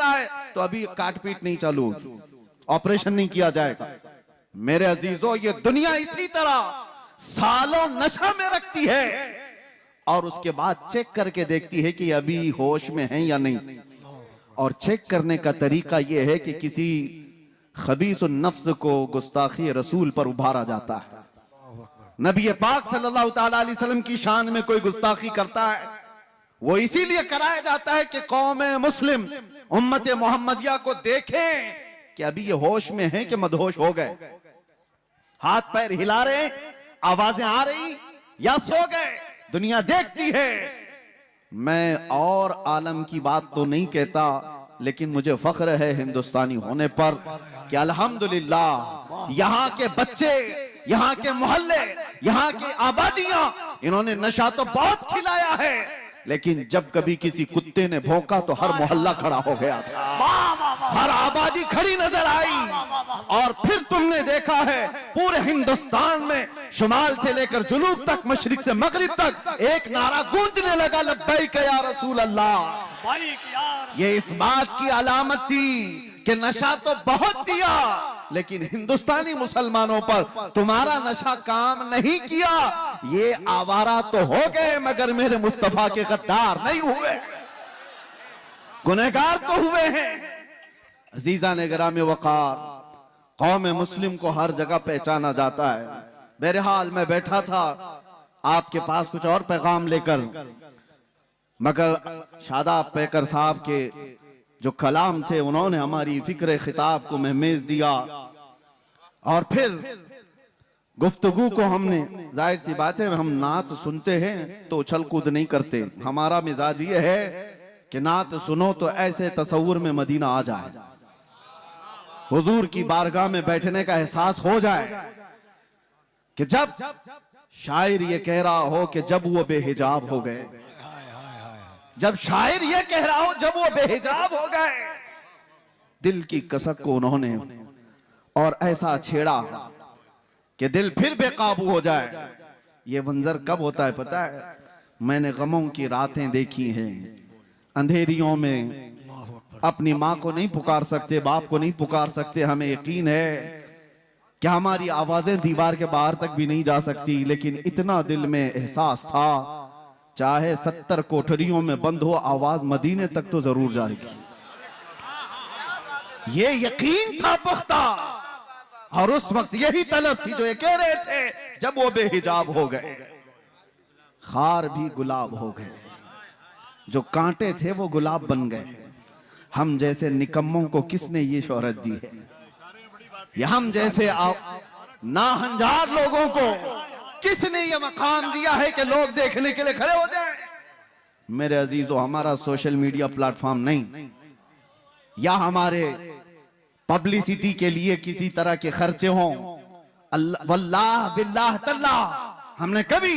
रहा है तो अभी काटपीट नहीं चालू होगी, ऑपरेशन नहीं किया जाएगा। मेरे अजीजों, ये दुनिया इसी तरह सालों नशा में रखती है और उसके बाद चेक करके देखती है कि अभी होश में है या नहीं। और चेक करने का तरीका यह है कि किसी खबीस नफ्स को गुस्ताखी रसूल पर उभारा जाता है। नबी पाक सल्लल्लाहु अलैहि वसल्लम की शान में कोई गुस्ताखी करता है, वो इसीलिए कराया जाता है कि कौम मुस्लिम उम्मत मोहम्मदिया को देखें कि अभी ये होश में हैं कि मदहोश हो गए, हाथ पैर हिला रहे, आवाजें आ रही या सो गए। दुनिया देखती है। मैं और आलम की बात तो नहीं कहता, लेकिन मुझे फख्र है हिंदुस्तानी होने पर कि अल्हम्दुलिल्लाह यहाँ के बच्चे, यहाँ के मोहल्ले, यहाँ की आबादियां, इन्होंने नशा तो बहुत खिलाया है, लेकिन जब कभी किसी कुत्ते ने भौंका तो हर मोहल्ला खड़ा हो गया था, हर आबादी खड़ी नजर आई। और फिर तुमने देखा है पूरे हिंदुस्तान में शुमाल से लेकर जुनूब तक, मशरिक से मगरिब तक एक नारा गूंजने लगा, लब्बैक या रसूल अल्लाह। ये इस बात की अलामत थी कि नशा तो बहुत दिया, लेकिन हिंदुस्तानी मुसलमानों पर तुम्हारा नशा काम नहीं किया। ये आवारा तो हो गए मगर मेरे मुस्तफा के गद्दार नहीं हुए, गुनहगार तो हुए हैं। अजीजा ने गिरामी वकार, कौम मुस्लिम को हर जगह पहचाना जाता है। बहरहाल मैं बैठा था आपके पास कुछ और पैगाम लेकर, मगर शादाब पैकर साहब के जो कलाम थे उन्होंने हमारी फिक्र खिताब को महमेज दिया। और फिर गुफ्तगू को हमने, जाहिर सी बात है हम नात सुनते हैं तो उछल कूद नहीं करते, हमारा मिजाज ये है कि नात सुनो तो ऐसे तसव्वुर में मदीना आ जाए, हुजूर की बारगाह में बैठने का एहसास हो जाए कि जब शायर ये कह रहा हो कि जब वो बेहिजाब हो गए, जब शायर ये कह रहा हो जब वो बेहिजाब हो गए, दिल की कसक को उन्होंने और ऐसा छेड़ा कि दिल फिर बेकाबू हो जाए। ये मंजर कब होता है पता है? मैंने गमों की रातें देखी हैं, अंधेरियों में अपनी माँ को नहीं पुकार सकते, बाप को नहीं पुकार सकते, हमें यकीन है कि हमारी आवाजें दीवार के बाहर तक भी नहीं जा सकती, लेकिन इतना दिल में एहसास था चाहे 70 कोठरियों में बंद हो, आवाज मदीने तक तो जरूर जाएगी। ये यकीन था पुख्ता, और उस वक्त यही तलब थी जो ये कह रहे थे जब वो बेहिजाब हो गए, खार भी गुलाब हो गए, जो कांटे थे वो गुलाब बन गए। हम जैसे निकम्मों को किसने ये शोहरत दी है? ये हम जैसे नाहंजार लोगों को किसने ये मकाम दिया है कि लोग देखने के लिए खड़े हो जाएं? मेरे अजीजों, हमारा सोशल मीडिया प्लेटफॉर्म नहीं, या हमारे पब्लिसिटी के लिए किसी तरह के खर्चे हों, वल्लाह बिल्लाह तल्लाह हमने कभी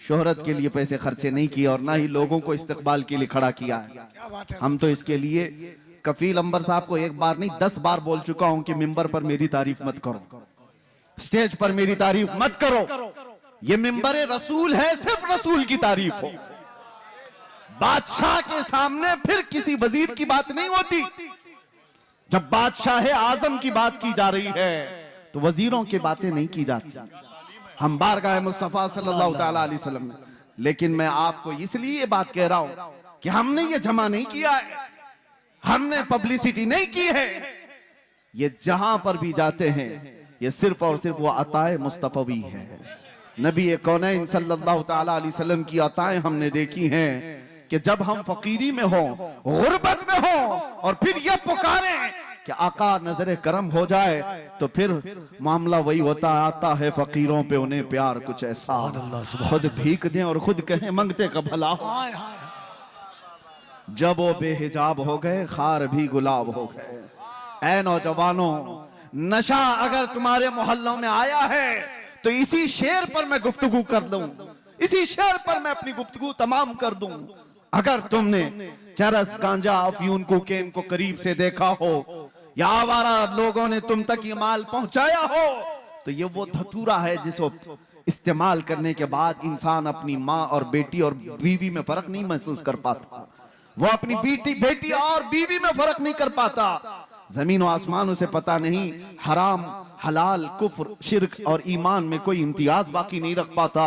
शोहरत के लिए पैसे खर्चे नहीं किए और ना ही लोगों को इस्तकबाल के लिए खड़ा किया है। हम तो इसके लिए कफील अंबर साहब को एक बार नहीं 10 बार बोल चुका हूं कि मिंबर पर मेरी तारीफ मत करो, स्टेज पर मेरी तारीफ मत करो। ये मिंबर रसूल है, सिर्फ रसूल की तारीफ हो। बादशाह के सामने फिर किसी वजीर की बात नहीं होती। जब बादशाह आजम की बात की जा रही है तो वजीरों की बातें नहीं की जाती। हम बारगाह मुस्तफा सल्लल्लाहु अलैहि वसल्लम में, लेकिन मैं आपको इसलिए ये बात कह रहा हूं कि हमने ये जमा नहीं किया है, हमने पब्लिसिटी नहीं की है। ये जहां पर भी जाते हैं ये सिर्फ और सिर्फ वो अताए मुस्तफवी है। नबी कौनैन सल्लल्लाहु अलैहि वसल्लम की अताएं हमने देखी हैं कि जब हम फकीरी में हो, गुर्बत में हो, और फिर ये पुकारें कि आका नजरे करम हो जाए, तो फिर मामला वही होता आता है फकीरों पे उन्हें प्यार कुछ ऐसा, खुद भीख दें और खुद कहें मंगते का भला हो। जब वो बेहिजाब हो गए, खार भी गुलाब हो गए। ऐ नौजवानों, नशा अगर तुम्हारे मोहल्लों में आया है तो इसी शेर पर मैं गुफ्तगू कर दूं, इसी शेर पर मैं अपनी गुफ्तगू तमाम कर दूं। अगर तुमने चरस, गांजा, अफयून, कोकेन को करीब से देखा हो या आवारा लोगों ने तुम तक ये माल पहुंचाया हो, तो ये वो धतूरा है जिसको इस्तेमाल करने के बाद इंसान अपनी माँ और बेटी और बीवी में फर्क नहीं महसूस कर पाता। वो अपनी बेटी और बीवी में फर्क नहीं कर पाता। जमीन और आसमान उसे पता नहीं, हराम हलाल कुफ्र शिर्क और ईमान में कोई इम्तियाज बाकी नहीं रख पाता।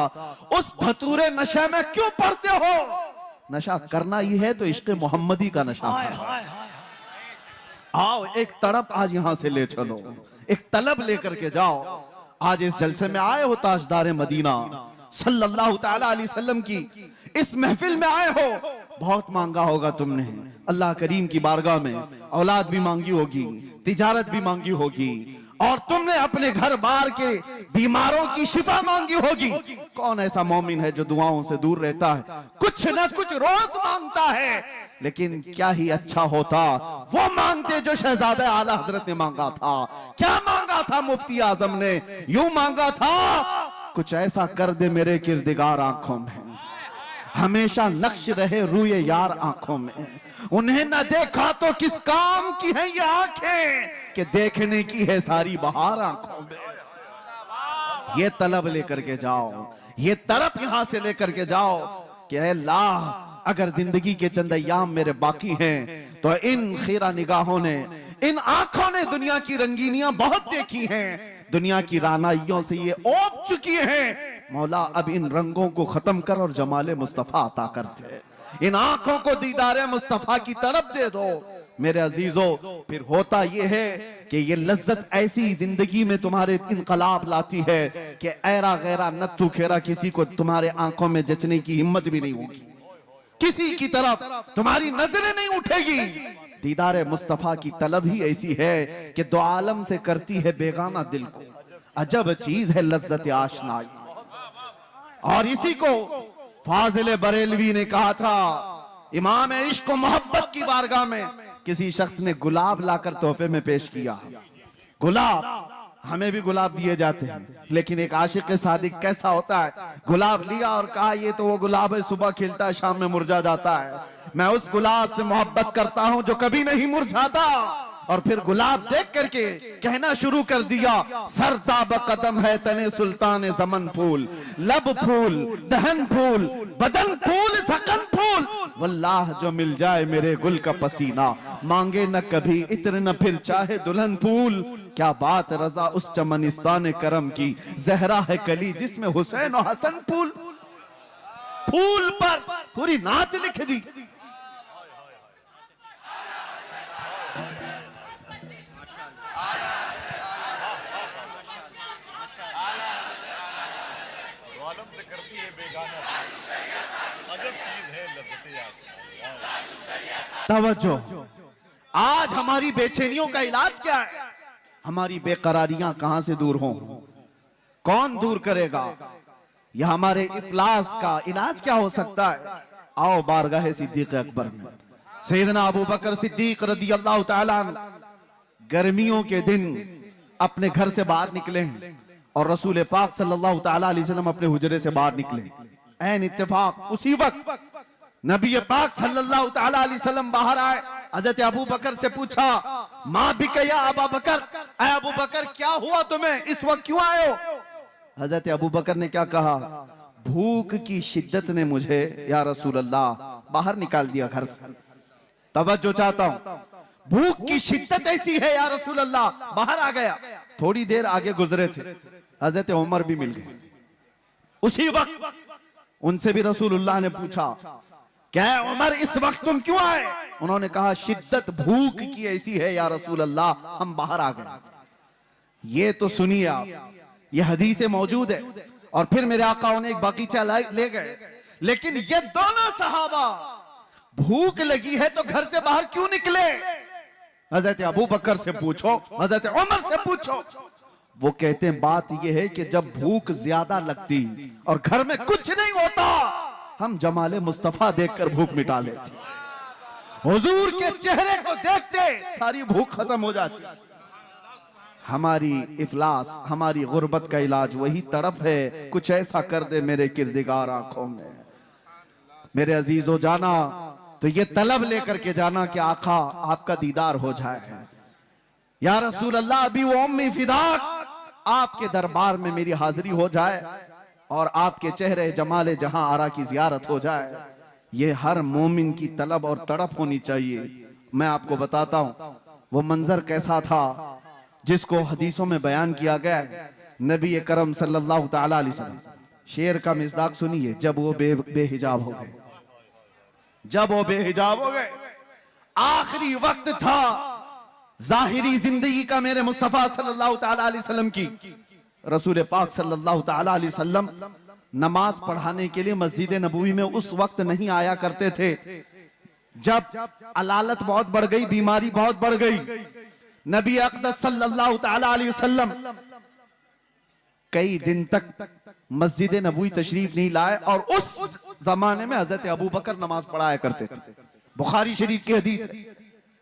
उस धतूरे नशे में क्यों पड़ते हो? नशा करना ही है तो इश्क मोहम्मदी का नशा है। आओ एक तड़प आज यहां से ले चलो, एक तलब लेकर के जाओ। आज इस जलसे में आए हो, ताजदार मदीना सल्लल्लाहु ताला अलैहि वसल्लम की इस महफिल में आए हो। बहुत मांगा होगा तुमने अल्लाह करीम की बारगाह में, औलाद भी मांगी होगी, तिजारत भी मांगी होगी, और तुमने अपने घर बार के बीमारों की शिफा मांगी होगी। कौन ऐसा मोमिन है जो दुआओं से दूर रहता है? कुछ ना कुछ रोज मांगता है। लेकिन क्या ही अच्छा होता वो मांगते जो शहजादा आला हजरत ने मांगा था। क्या मांगा था मुफ्ती आजम ने? यूं मांगा था, कुछ ऐसा कर दे मेरे किरदिगार आंखों में, हमेशा नक्श रहे रूए यार आंखों में। उन्हें न देखा तो किस काम की है ये आंखें, कि देखने की है सारी बहार आंखों में। ये तलब लेकर के जाओ, ये तड़प यहां से लेकर के जाओ कि अल्लाह अगर जिंदगी के चंद अय्याम मेरे बाकी हैं तो इन खीरा निगाहों ने, इन आंखों ने दुनिया की रंगीनियां बहुत देखी हैं, दुनिया की रानाइयों से ये ओप चुकी हैं। मौला अब इन रंगों को खत्म कर और जमाले मुस्तफा अता कर दे। इन आंखों को दीदारे मुस्तफा की तड़प दे दो मेरे अजीजों। फिर होता ये है कि ये लज्जत ऐसी जिंदगी में तुम्हारे इनकलाब लाती है कि ऐरा गैरा नत्थु खेरा किसी को तुम्हारे आंखों में जचने की हिम्मत भी नहीं होगी, किसी की तरफ तुम्हारी नजरें नहीं उठेगी। दीदारे मुस्तफा की तलब ही ऐसी है कि दो आलम से करती है बेगाना दिल को। अजब चीज है लज्जत आशनाई। और इसी को फाजिल बरेलवी ने कहा था, इमाम इश्क व मोहब्बत की बारगाह में किसी शख्स ने गुलाब लाकर तोहफे में पेश किया। गुलाब, हमें भी गुलाब दिए जाते हैं, लेकिन एक आशिक सादिक कैसा होता है? गुलाब लिया और कहा ये तो वो गुलाब है, सुबह खिलता है शाम में मुरझा जाता है। मैं उस गुलाब से मोहब्बत करता हूं जो कभी नहीं मुरझाता। और फिर गुलाब देख करके कहना शुरू कर दिया, सरताब कदम है तने सुल्तान जमन फूल, लब फूल दहन फूल बदन फूल सकन फूल, वल्लाह जो मिल जाए मेरे गुल का पसीना, मांगे न कभी इत्र न फिर चाहे दुल्हन फूल। क्या बात रजा उस चमनिस्तान करम की, जहरा है कली जिसमें हुसैन और हसन फूल। फूल पर पूरी नाच लिख दी। तवज्जो, आज हमारी बेचैनियों का इलाज क्या है? हमारी बेकरारियां कहां से दूर हों? कौन दूर करेगा? यह हमारे इफलास का इलाज क्या हो सकता है? आओ बारगाह सिद्दीक अकबर में। सैयदना अबू बकर सिद्दीक रदियल्लाहु ताला गर्मियों के दिन अपने घर से बाहर निकले हैं और रसूल पाक सल्लल्लाहु ताला अलैहि वसल्लम अपने हुजरे से बाहर निकले। ऐन इत्तेफाक उसी वक्त नबी पाक सल्लल्लाहु ताला अलैहि वसल्लम बाहर आए। हजरत अबू बकर से पूछा, माँ बिकया अबू बकर, ऐ अबू बकर क्या हुआ तुम्हें, इस वक्त क्यों आए हो? हजरत अबू बकर ने क्या कहा, भूख की शिद्दत ने मुझे या रसूल अल्लाह बाहर निकाल दिया घर से। तवज्जो चाहता हूं, भूख की शिद्दत ऐसी है या रसूल अल्लाह, बाहर आ गया। थोड़ी देर आगे गुजरे थे, हजरत उमर भी मिल गए। उसी वक्त उनसे भी रसूलुल्लाह ने पूछा, क्या उमर इस वक्त तुम क्यों आए? उन्होंने कहा, शिद्दत भूख की ऐसी है या रसूल अल्लाह, हम बाहर आ गए। ये तो सुनिए आप, ये हदीसें मौजूद है। और फिर मेरे आका उन्हें एक बगीचा ले गए। लेकिन ये दोनों सहाबा भूख लगी है तो घर से बाहर क्यों निकले? हजरत अबू बकर से पूछो, हजरत उमर से पूछो। वो कहते हैं बात यह है कि जब भूख ज्यादा लगती और घर में कुछ नहीं होता, हम जमाले मुस्तफा देखकर भूख मिटा लेते, हुजूर के चेहरे को देखते सारी भूख खत्म हो जाती। हमारी इफलास, हमारी गुर्बत का इलाज वही तड़प है, कुछ ऐसा कर दे मेरे किरदिगार आंखों में। मेरे अजीजों, जाना तो ये तलब लेकर के जाना कि आका आपका दीदार हो जाए। या रसूल अल्लाह, अभी वो उम्मी फिदाक आपके दरबार में मेरी हाजिरी हो जाए और आपके चेहरे जमाले जहां आरा की जियारत हो जाए। ये हर मोमिन की तलब और तड़प होनी चाहिए। मैं आपको बताता हूं वो मंजर कैसा था जिसको हदीसों में बयान किया गया है। नबी करम सल्लल्लाहु ताला अलैहि वसल्लम, शेर का मिज़दाक सुनिए, जब वो बेहिजाब हो गए, जब वो बेहिजाब हो गए, आखिरी वक्त था जाहिरी जिंदगी का मेरे मुस्तफा सल्लल्लाहु ताला अलैहि वसल्लम की। रसूल पाक सल्लल्लाहु ताला अलैहि वसल्लम नमाज पढ़ाने के लिए मस्जिद नबवी में उस वक्त नहीं आया करते थे जब अलालत बहुत बढ़ गई, बीमारी बहुत बढ़ गई। नबी अक़दस सल्लल्लाहु ताला अलैहि वसल्लम कई दिन तक मस्जिद नबवी तशरीफ नहीं लाए और उस जमाने में हजरत अबू बकर नमाज पढ़ाया करते थे। बुखारी शरीफ की हदीस है,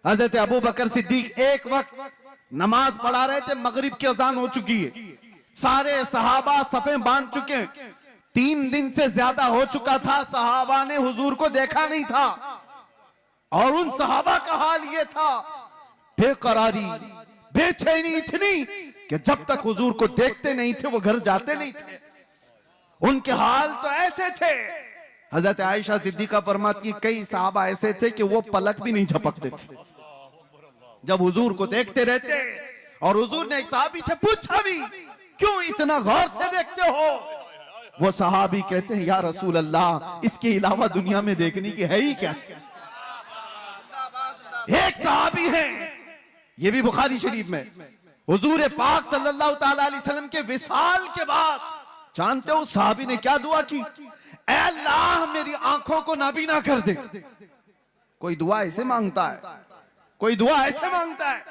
हजरत अबू बकर सिद्दीक एक वक्त नमाज पढ़ा रहे थे, मगरिब की अजान हो चुकी है, सारे सहाबा सफे बांध चुके हैं, 3 दिन से ज्यादा हो चुका था, सहाबा ने हुजूर को देखा नहीं था और उन सहाबा का हाल ये था, बेकरारी बेचैनी इतनी कि जब तक हुजूर को देखते नहीं थे वो घर जाते नहीं थे। उनके हाल तो ऐसे थे, हजरत आयशा सिद्दीका फरमाती है कई सहाबा ऐसे थे कि वो पलक भी नहीं झपकते थे, जब हुजूर को देखते रहते। और हुजूर ने एक सहाबी से पूछा भी, क्यों इतना गौर से देखते हो? वो सहाबी कहते हैं, या रसूल अल्लाह, इसके अलावा दुनिया में देखने की है ही क्या? एक सहाबी है, ये भी बुखारी शरीफ में, हुजूर पाक सल्लल्लाहु ताला अलैहि वसल्लम के विसाल के बाद जानते हो सहाबी ने क्या दुआ की? ऐ अल्लाह मेरी आंखों को नाबीना कर दे। कोई दुआ ऐसे मांगता है, कोई दुआ ऐसे मांगता है।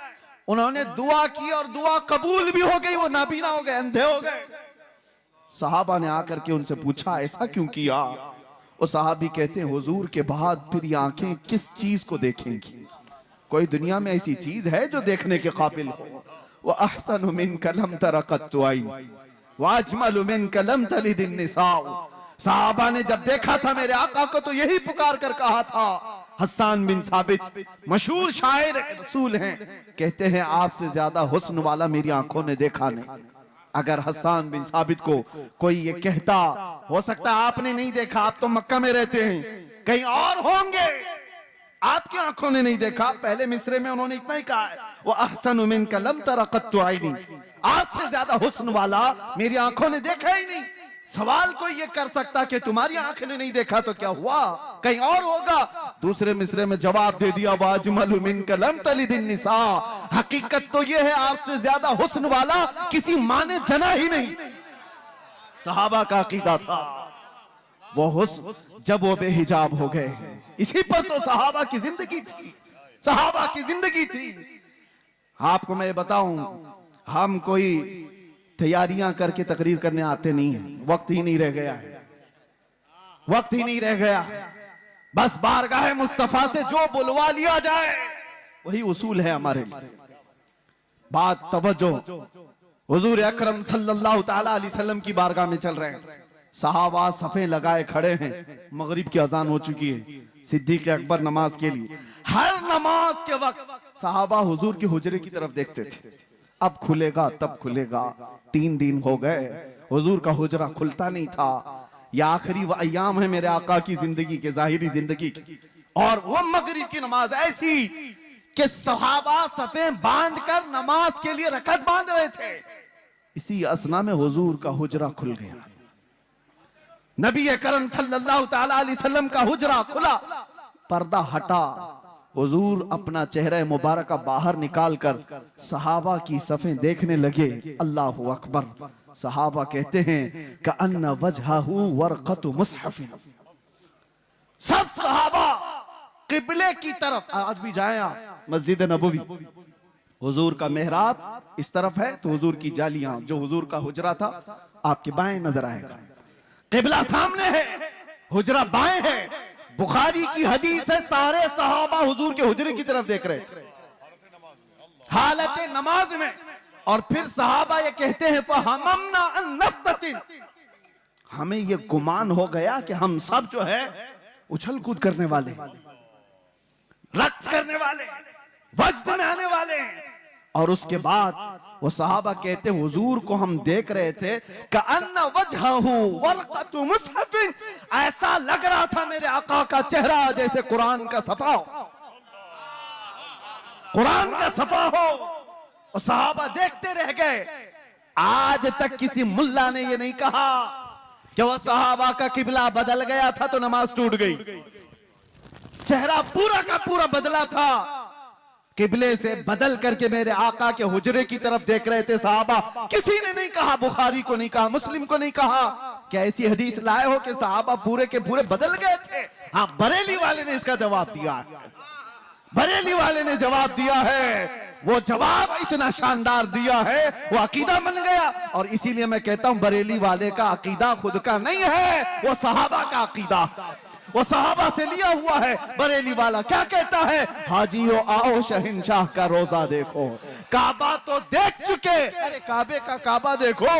उन्होंने दुआ की और दुआ कबूल भी हो गई, वो नाबीना हो गए, अंधे हो गए। सहाबा ने आकर के उनसे पूछा ऐसा क्यों किया? वो सहाबी कहते हैं हुजूर के बाद फिर ये आंखें किस चीज को देखेंगी? कोई दुनिया में ऐसी चीज है जो देखने के काबिल हो? वो अहसन मिन कलम तरक़त्तु आइन व अजमल मिन कलम तलिदिन निसाउ। सहाबा ने जब देखा था मेरे आका को तो यही पुकार कर कहा था। हस्सान बिन साबित मशहूर शायर रसूल हैं, कहते हैं आपसे ज्यादा हुस्न वाला मेरी आंखों ने देखा नहीं। अगर हस्सान बिन साबित को कोई ये कहता, हो सकता है आपने नहीं देखा, आप तो मक्का में रहते हैं, कहीं और होंगे, आपकी आंखों ने नहीं देखा। पहले मिसरे में उन्होंने इतना ही कहा है, वो अहसनु मिनका लम तरक़त्तु आइनी, आपसे ज्यादा हुस्न वाला मेरी आंखों ने देखा ही नहीं। सवाल कोई ये कर सकता कि तुम्हारी आंख ने नहीं देखा तो क्या हुआ, कहीं और होगा। दूसरे मिसरे में जवाब दे दिया, वाजमलु मिनका लम तलिदिन निसा, हकीकत तो ये है आपसे ज्यादा हुस्न वाला किसी माँ ने जना ही नहीं। सहाबा का अकीदा था वो हुस्न जब वो बेहिजाब हो गए, इसी पर तो सहाबा की जिंदगी थी, सहाबा की जिंदगी थी। आपको मैं बताऊं, हम कोई तैयारियां करके तकरीर करने आते नहीं हैं, वक्त ही नहीं रह गया है, वक्त ही नहीं रह गया। बस बारगाह मुस्तफा से जो बुलवा लिया जाए वही उसूल है हमारे लिए। बात तवज्जो, हुजूर अकरम सल्लल्लाहु ताला अलैहि वसल्लम की बारगाह में चल रहे हैं, सहाबा सफे लगाए खड़े हैं, मगरिब की अजान हो चुकी है, सिद्दीक अकबर नमाज के लिए। हर नमाज के वक्त सहाबा हुजूर के हुजरे की तरफ देखते थे, अब खुलेगा तब खुलेगा। 3 दिन हो गए हुजूर का हुजरा खुलता नहीं था। यह आखिरी वो अय्याम है मेरे आका की जिंदगी के, जाहिरी जिंदगी की, और वो मगरिब की नमाज ऐसी कि सहाबा सफे बांध कर नमाज के लिए रकत बांध रहे थे। इसी असना में हुजूर का हुजरा खुल गया, नबी करम सल्लल्लाहु ताला अलैहि वसल्लम का हुजरा खुला, पर्दा हटा, हुजूर अपना चेहरा मुबारक बाहर निकाल कर सहाबा की सफ़ें देखने लगे। अल्लाहु अकबर। सहाबा कहते हैं कअन्न वजहहु वरक़तु मुसहफ़। सब सहाबा किबले की तरफ, आज भी जाएं आप मस्जिद नबवी, हुजूर का मेहराब इस तरफ है तो हुजूर की जालियां, जो हुजूर का हुजरा था आपके बाएं नजर आएगा, किबला सामने है, हुजरा बाएं है। बुखारी की हदीस है, सारे सहाबा हुजूर के हुजरे की तरफ देख रहे थे हालत नमाज में। और फिर सहाबा ये कहते हैं फहममना अन नफ्ततिन, हमें ये गुमान हो गया कि हम सब जो है उछल कूद करने वाले, रक्स करने वाले, वज्द में आने वाले हैं। और उसके बाद वो सहाबा कहते हुजूर को हम देख रहे थे कअन्ना वजहहू वरक़तु मुसहफ़िन, ऐसा लग रहा था मेरे आका का चेहरा जैसे कुरान का सफा हो, कुरान का सफा हो। और सहाबा देखते रह गए। आज तक किसी मुल्ला ने ये नहीं कहा कि वह सहाबा का किबला बदल गया था तो नमाज टूट गई। चेहरा पूरा का पूरा बदला था, किबले से बदल करके मेरे आका के हुजरे की तरफ देख रहे थे सहाबा। किसी ने नहीं कहा, बुखारी को नहीं कहा, मुस्लिम को नहीं कहा क्या ऐसी हदीस लाए हो कि सहाबा पूरे के पूरे बदल गए थे। हाँ, बरेली वाले ने इसका जवाब दिया है, बरेली वाले ने जवाब दिया है। वो जवाब इतना शानदार दिया है, वो अकीदा बन गया। और इसीलिए मैं कहता हूं बरेली वाले का अकीदा खुद का नहीं है, वो सहाबा का अकीदा, वो सहाबा से लिया हुआ है। बरेली वाला क्या कहता है, हाजियो आओ शहंशाह का रोजा देखो, काबा तो देख चुके, अरे काबे का काबा देखो।